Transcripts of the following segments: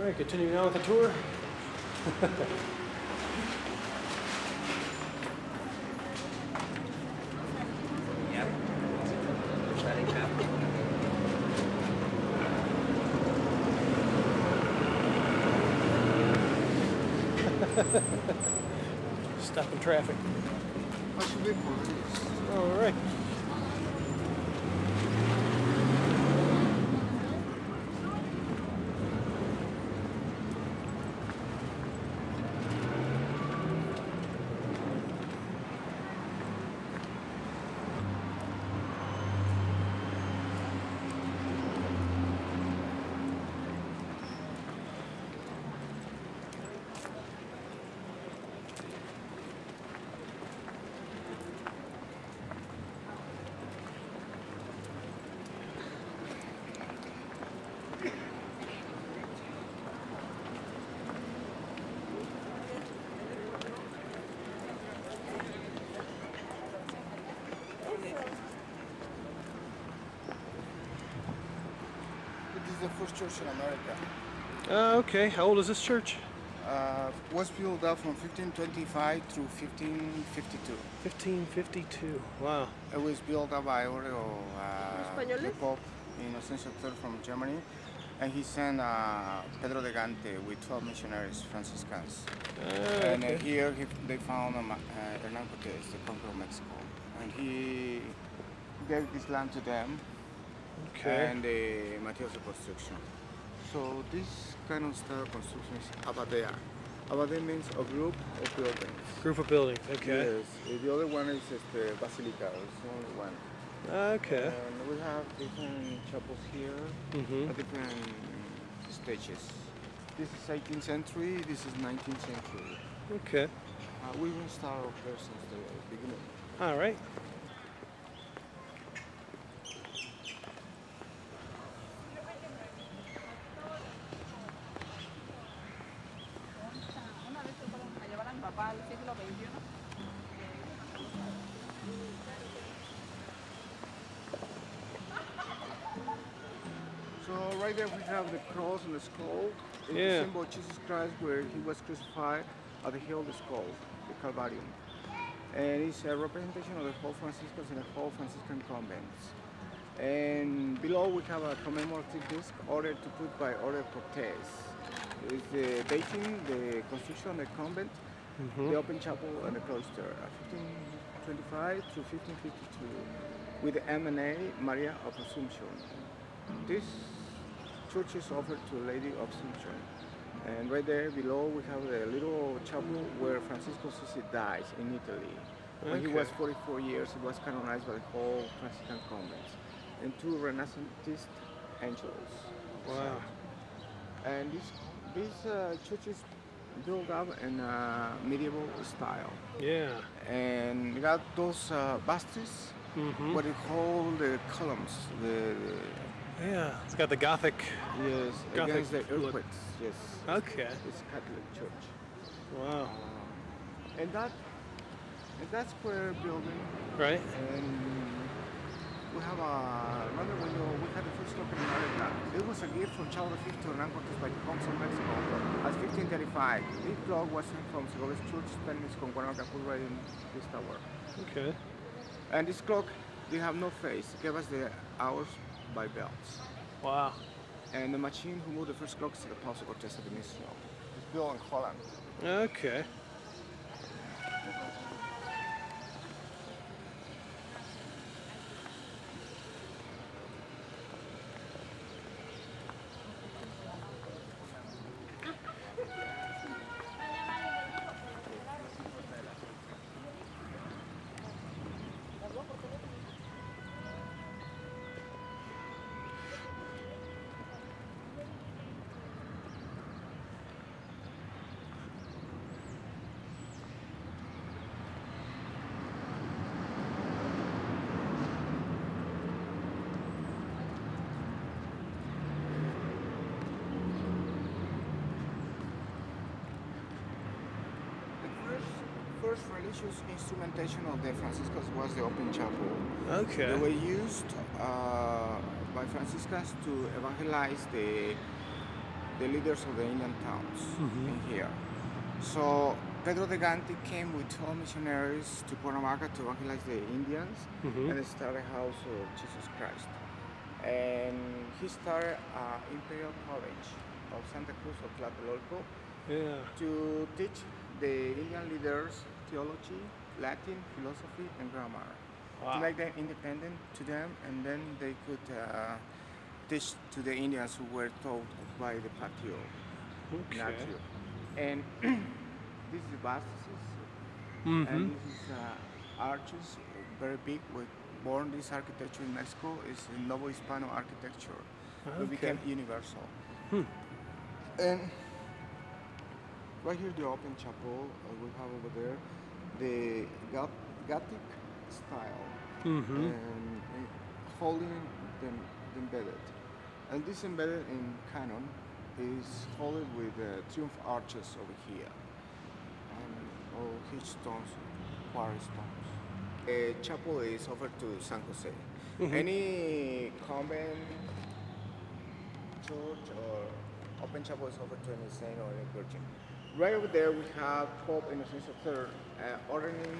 Alright, continuing on with the tour. Stopping traffic. Alright. The first church in America. Okay. How old is this church? Was built up from 1525 through 1552. 1552. Wow. It was built up by the Pope Innocent III from Germany, and he sent Pedro de Gante with 12 missionaries, Franciscans. And okay. Here they found Hernan Cortés, the conqueror of Mexico, and he gave this land to them. Okay. And the materials of construction. So this kind of style of construction is abadea. Abadea means a group of buildings. Group of buildings, okay. Yes. The other one is the basilica, it's the only one. Okay. And we have different chapels here, at different stages. This is 18th century, this is 19th century. Okay. We will start off there since the beginning. All right. So right there we have the cross and the skull. It's Yeah. the symbol of Jesus Christ where he was crucified at the hill of the skull, the Calvarium. And it's a representation of the whole Franciscans and the whole Franciscan convents. And below we have a commemorative disc ordered to put by Order Cortés. It's the dating, the construction of the convent, the open chapel and the cloister, 1525 to 1552, with the M&A Maria of Assumption. This church is offered to Lady of Assumption. And right there below we have the little chapel where Francisco Sisi dies in Italy. When he was 44 years, he was canonized by the whole Franciscan convent. And two Renaissance angels. Wow. And this church is built up in medieval style. Yeah. And you got those bastions where they hold the columns. Yeah. It's got the Gothic. Yes, Gothic against the look. earthquakes. Yes. Okay. It's a Catholic church. Wow. And that square building. Right. And we have remember when we had the first clock in America? It was a gift from Charles V to Hernan Cortés by the Conquest of Mexico at 1535. This clock was sent from Segovia Church, Spanish, con Cuernavaca, put right in this tower. Okay. And this clock, they have no face. It gave us the hours by bells. Wow. And the machine who moved the first clock is the Apostle Cortés of the Mission. It's built in Holland. Okay. First religious instrumentation of the Franciscans was the open chapel. Okay. They were used by Franciscans to evangelize the the leaders of the Indian towns in here. So Pedro de Gante came with 12 missionaries to Cuernavaca to evangelize the Indians and they started a house of Jesus Christ. And he started Imperial College of Santa Cruz of Tlatelolco to teach the Indian leaders theology, Latin, philosophy, and grammar. To make them independent to them, and then they could teach to the Indians who were taught by the patio. Natio. And this is the bases, and this is arches, very big. We born this architecture in Mexico is Novo Hispano architecture. It became universal. And right here, the open chapel we have over there, the Gothic style, and holding them embedded. And this embedded in canon is followed with triumph arches over here, and all huge stones, quarry stones. The chapel is offered to San Jose. Any convent, church, or open chapel is offered to any saint or any virgin. Right over there we have Pope Innocent III ordering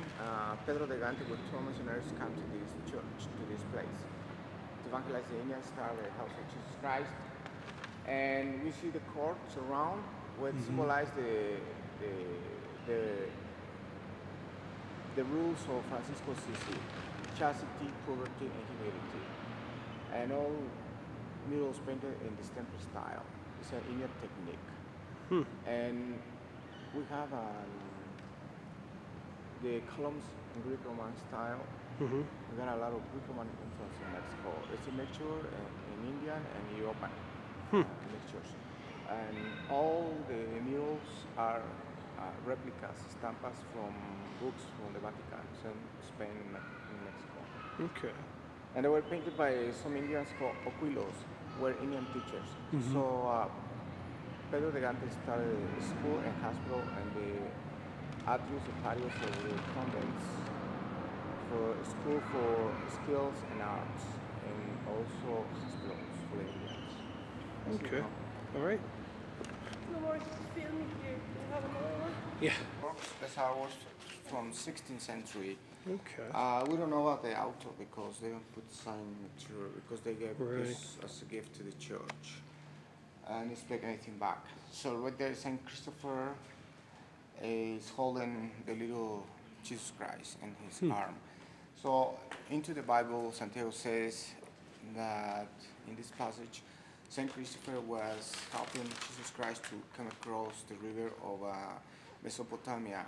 Pedro de Gante with 12 missionaries to come to this church, to this place, to evangelize the Indians, start the house of Jesus Christ. And we see the courts around, which symbolize the rules of Francisco Sisi: chastity, poverty, and humility. And all murals painted in distemper style. It's an Indian technique. And we have the columns in Greek Roman style. We got a lot of Greek Roman influence in Mexico. It's a mixture in Indian and European mixtures. And all the murals are replicas, estampas from books from the Vatican, in Spain and in Mexico. Okay. And they were painted by some Indians called Oquilos, were Indian teachers. So Pedro de Gante started a school and hospital and the atrios, the patios of the convents, for a school for skills and arts, and also hospitals for the Indians. Okay. All right. No more film here. Do you have another one? Yeah. That's ours from 16th century. Okay. We don't know about the author because they don't put signature because they gave this as a gift to the church and expect anything back. So right there, Saint Christopher is holding the little Jesus Christ in his arm. So into the Bible, Santiago says that in this passage, Saint Christopher was helping Jesus Christ to come across the river of Mesopotamia.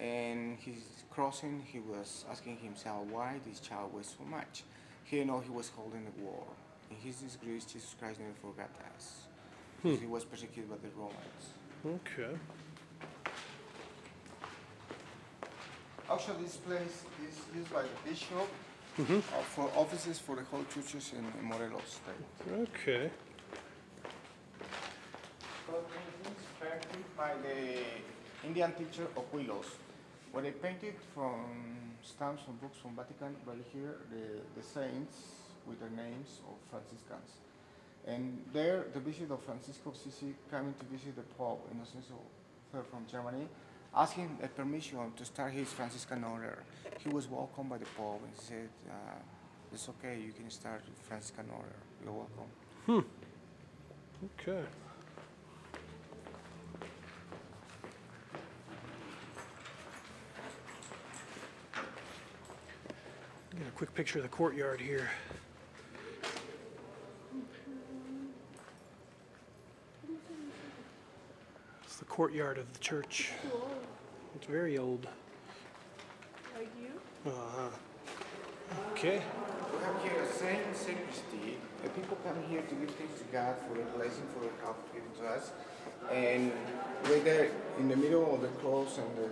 And he's crossing, he was asking himself why this child weighs so much. He didn't know he was holding the war. In his disgrace, Jesus Christ never forgot us. Because he was persecuted by the Romans. Okay. Actually, this place is used by the bishop for offices for the whole churches in Morelos state. Okay. But it's painted by the Indian teacher Oquilos. When they painted from stamps from books from Vatican, right here, the saints with their names of Franciscans. And there, the visit of Francisco Sisi coming to visit the Pope Innocent III from Germany, asking a permission to start his Franciscan order. He was welcomed by the Pope and said, it's okay, you can start Franciscan order. You're welcome. Okay. Get a quick picture of the courtyard here. It's the courtyard of the church. Whoa. It's very old. Like you? Okay. We have here a saint sacristy. People come here to give thanks to God for the blessing, for the help given to us. And right there, in the middle of the cross and the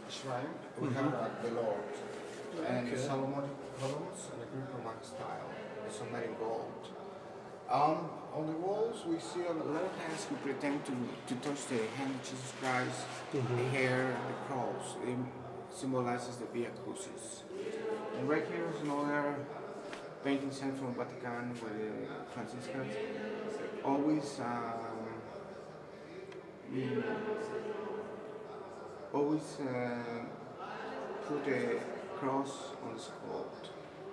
shrine, we have the Lord. And the Solomonic columns and the Greek Roman style. It's all made in gold. On the walls, we see a lot of hands who pretend to touch the hand of Jesus Christ, the hair, the cross. It symbolizes the Via Crucis. And right here is another painting sent from Vatican with the Franciscans. Always always put a cross on the skull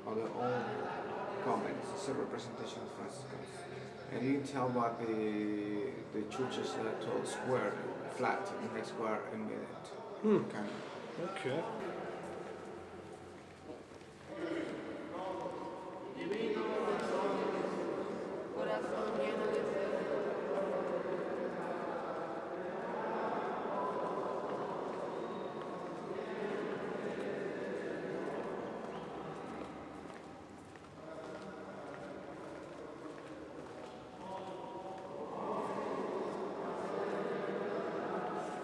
on the old convents. It's a representation of Franciscans. And you can tell what the churches are told square, flat, in a square and minute. Kind of. Okay.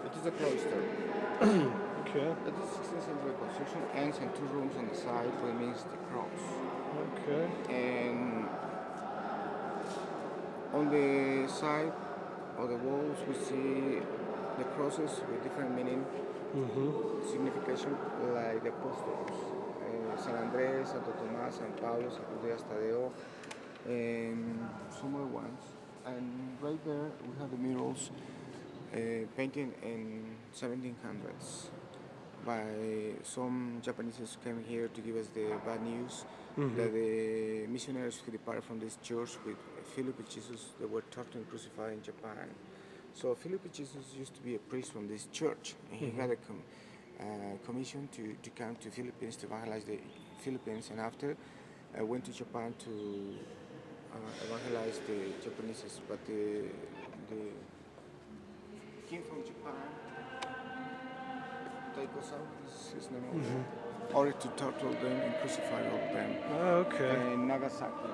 It is a cloister. Okay. It is 16th century construction, ends and two rooms on the side, which means the cross. Okay. And on the side of the walls we see the crosses with different meaning, signification, like the apostles, San Andres, Santo Tomás, San Pablo, San Judas Tadeo, and some other ones. And right there we have the murals painted in 1700s by some Japanese came here to give us the bad news that the missionaries who departed from this church with Philip Jesus, they were tortured and crucified in Japan. So Philip Jesus used to be a priest from this church, and he had a commission to come to Philippines to evangelize the Philippines, and after went to Japan to evangelize the Japanese, but the king from Japan, Taikosa is his name, ordered to torture them and crucify all of them. Oh, okay. And Nagasaki,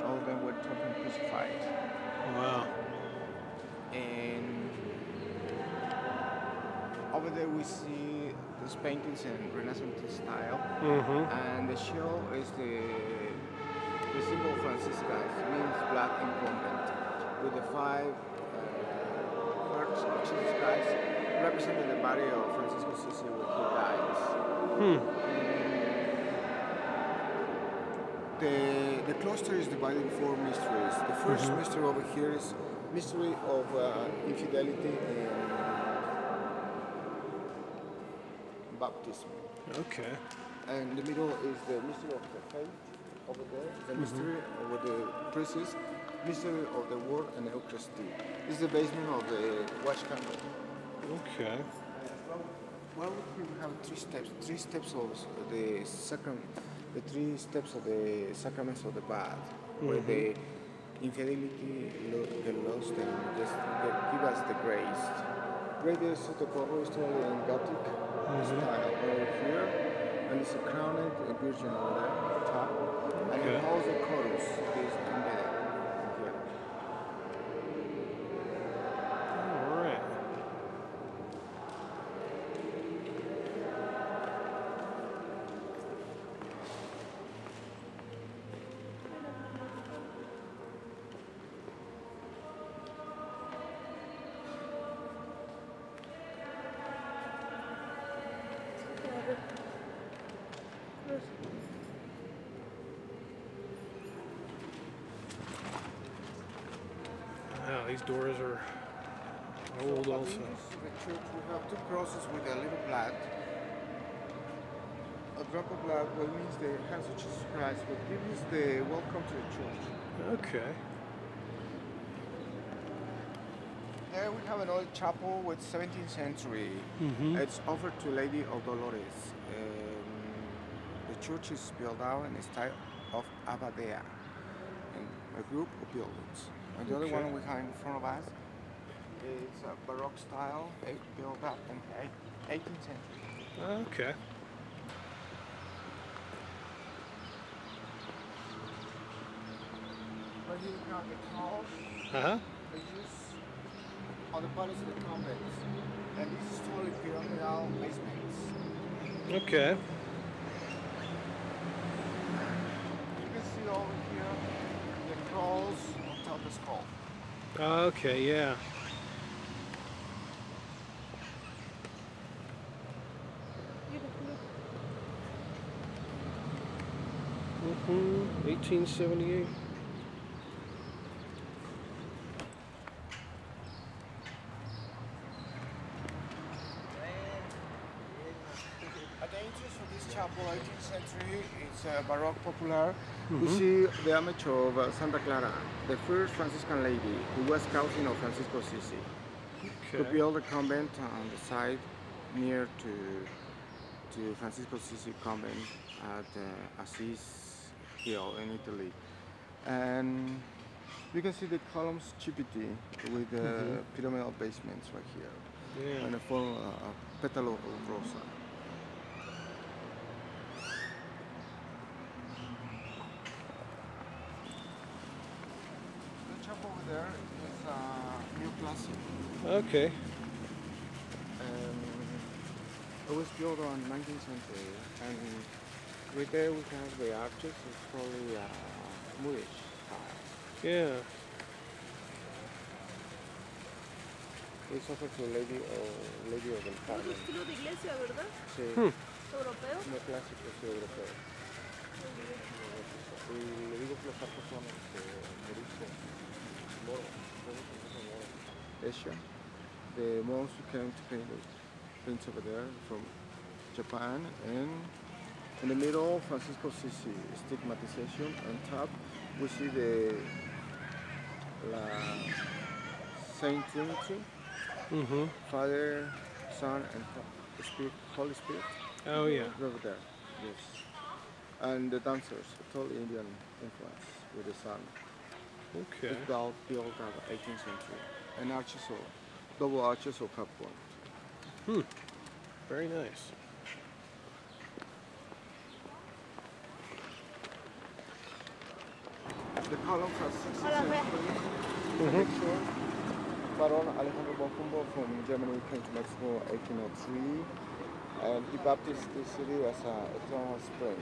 all of them were tortured and crucified. Wow. And over there we see these paintings in Renaissance style, and the shell is the symbol of Franciscans, means black and convent, with the five hearts of Jesus Christ, representing the body of Francisco Sisi when he dies. The cloister is divided in four mysteries. The first mystery over here is mystery of infidelity and baptism. Okay. And the middle is the mystery of the faith over there, the mystery over the priests, mystery of the word and Eucharisty. This is the basement of the watch candle. Okay. Well, we have three steps of the sacrament, the three steps of the sacraments of the bath, where the infidelity get lost and just give us the grace. Right there is Sotocorro, is totally in Gothic style over here, and it's a crowned virgin over there on top, and it holds the chorus is embedded here. All right. Wow, these doors are old also. The church, we have two crosses with a little blood. A drop of blood, what means the hands of Jesus Christ, what gives the welcome to the church. Okay. There we have another chapel with 17th century. It's offered to Lady of Dolores. The church is built out in the style of Abadea, in a group of buildings. And the other one we have in front of us is a Baroque style, built up in 18th century. Okay. But here we have the towels they use on the bodies of the convents. And this is totally pyramidal basements. Okay. You can see over here the crawls on top of the skull. Okay, yeah. Beautiful. 1878. chapel, 18th century. It's Baroque popular. We see the image of Santa Clara, the first Franciscan lady who was cousin of Francisco Sisi, who built a convent on the side near to Francisco Sisi convent at Assis Hill in Italy. And you can see the columns chippity with the pyramidal basements right here. Yeah. And a full petal of rosa. The chapel over there is neoclassic. Okay. It was built on 19th century, and right there we have the arches. It's probably Moorish style. Yeah. It's offered to Lady of the Es un estilo de iglesia, ¿verdad? Sí, Europeo. neoclásico, sí, europeo. Y le digo que los arcos son moriscos, moros, Asia. The monks who came to paint paints over there from Japan, and in the middle, Francisco Sisi stigmatization. On top, we see the Saint Trinity, Father, Son, and Spirit, Holy Spirit. Oh yeah. Over there, yes. And the dancers, totally Indian influence with the sun. Okay. It's built at 18th century, and arches or double arches or cup one. Very nice. The columns are 16th century. Baron Alejandro von Humboldt from Germany came to Mexico in 1803, and he baptized the city as a eternal spring.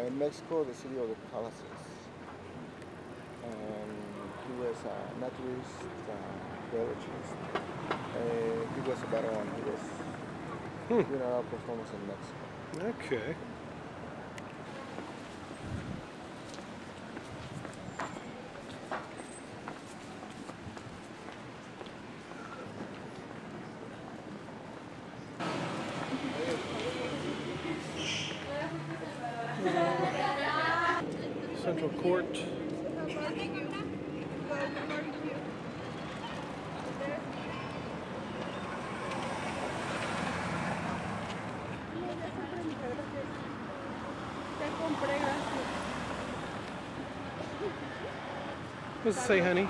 In Mexico, the city of the palaces. And he was a naturalist, biologist. He was a baron. He was doing a lot of performance in Mexico. Okay. Central Court. What's it say, honey?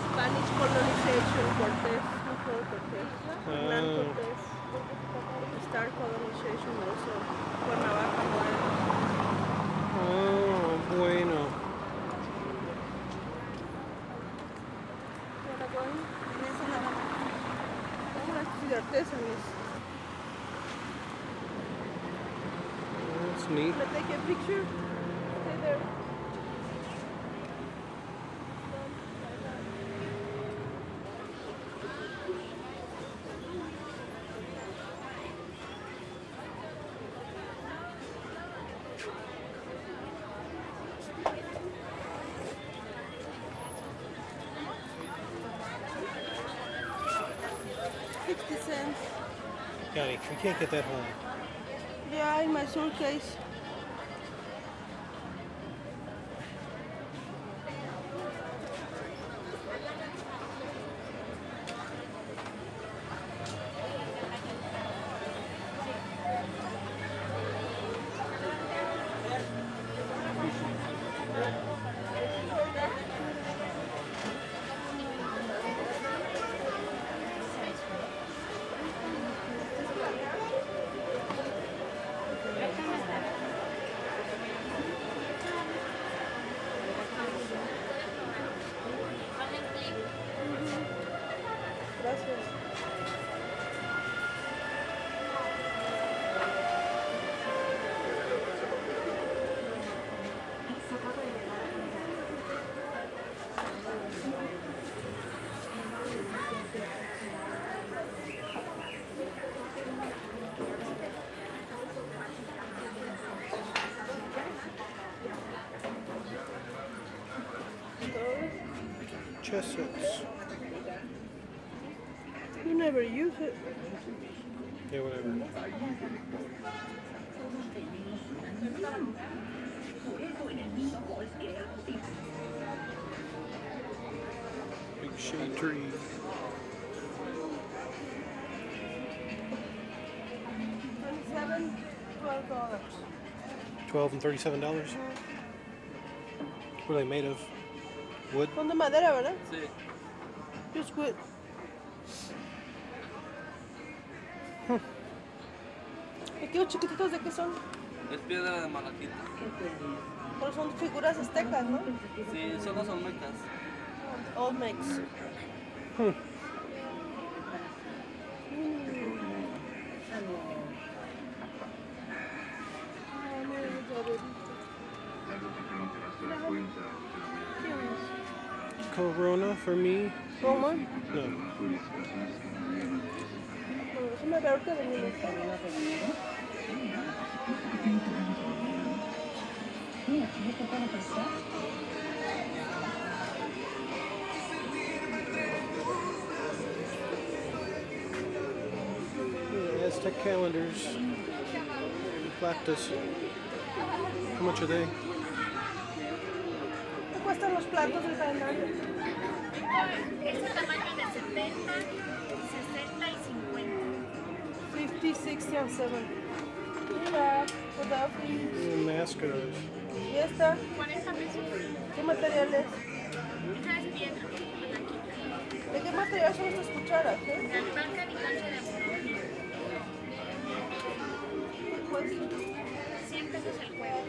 Spanish colonization, Cortés, before Cortés, Hernán Cortés. Star colonization also, Cuernavaca, Oh, bueno. Vamos a artesanos. That's neat. Can I take a picture? Stay there. Johnny, we can't get that home. Yeah, in my suitcase. Chestnuts. never use it. Yeah, whatever. Big shade tree. $12. $12 and $37. What are they made of? Wood? Son de madera, ¿verdad? Sí. Just wood. Aquellos chiquititos, ¿de qué son? Es piedra de malaquita. Pero son figuras aztecas, ¿no? Sí, son las olmecas. Olmecs. Corona for me? ¿Cómo? No. Déjame ver ahorita venimos. Yeah, Aztec calendars. Platos. How much are they? ¿Qué cuestan los platos del calendario? Ese tamaño de 70, 60 y 50. 50, 60 and 70. Mira, cuidado, please. Mascaras. ¿Y esta? 40 pesos. ¿Qué material es? Esa es piedra, blanquita. ¿De qué material son estas cucharas? De alpaca y concha de burro. ¿Qué cuesta? 100 pesos el juego.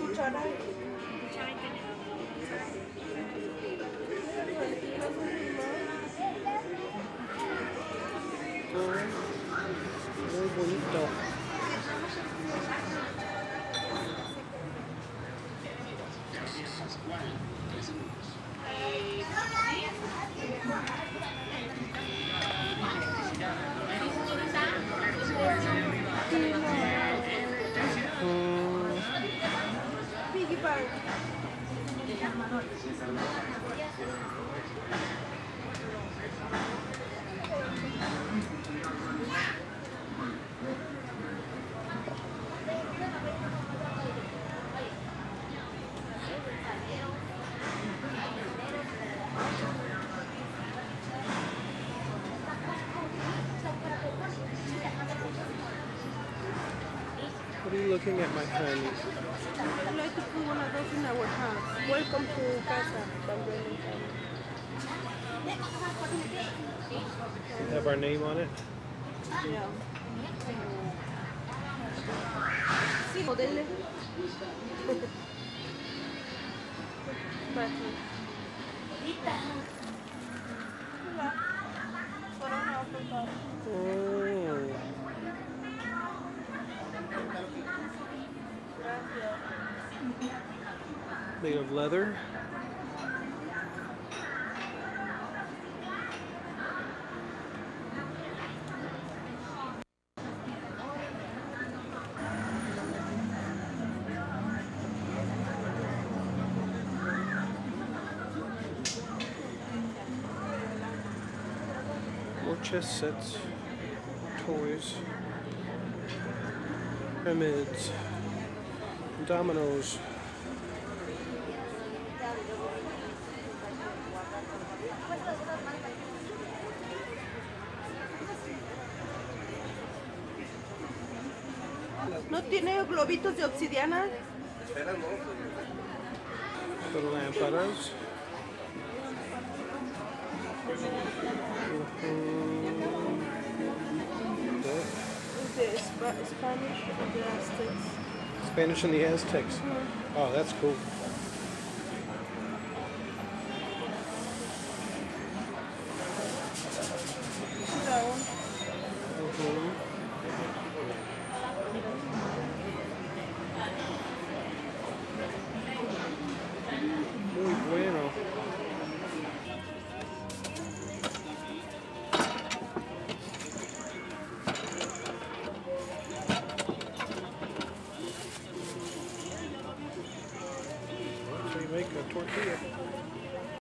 Cuchara. Cuchara y tenedor. Muy bonito. Piggy bank. What are you looking at, my honey? I'd like to put one of those in our house. Welcome to casa. Have our name on it? Yeah. Sí, modelo. Matthew. Hola. Corona, por favor. Oh. Made of leather. More chess sets, toys, pyramids, dominoes. ¿No tiene globitos de obsidiana? Little lámparas. De Spanish and the Aztecs. Spanish and the Aztecs. Oh, that's cool. See that one? Muy bueno. So you make a tortilla.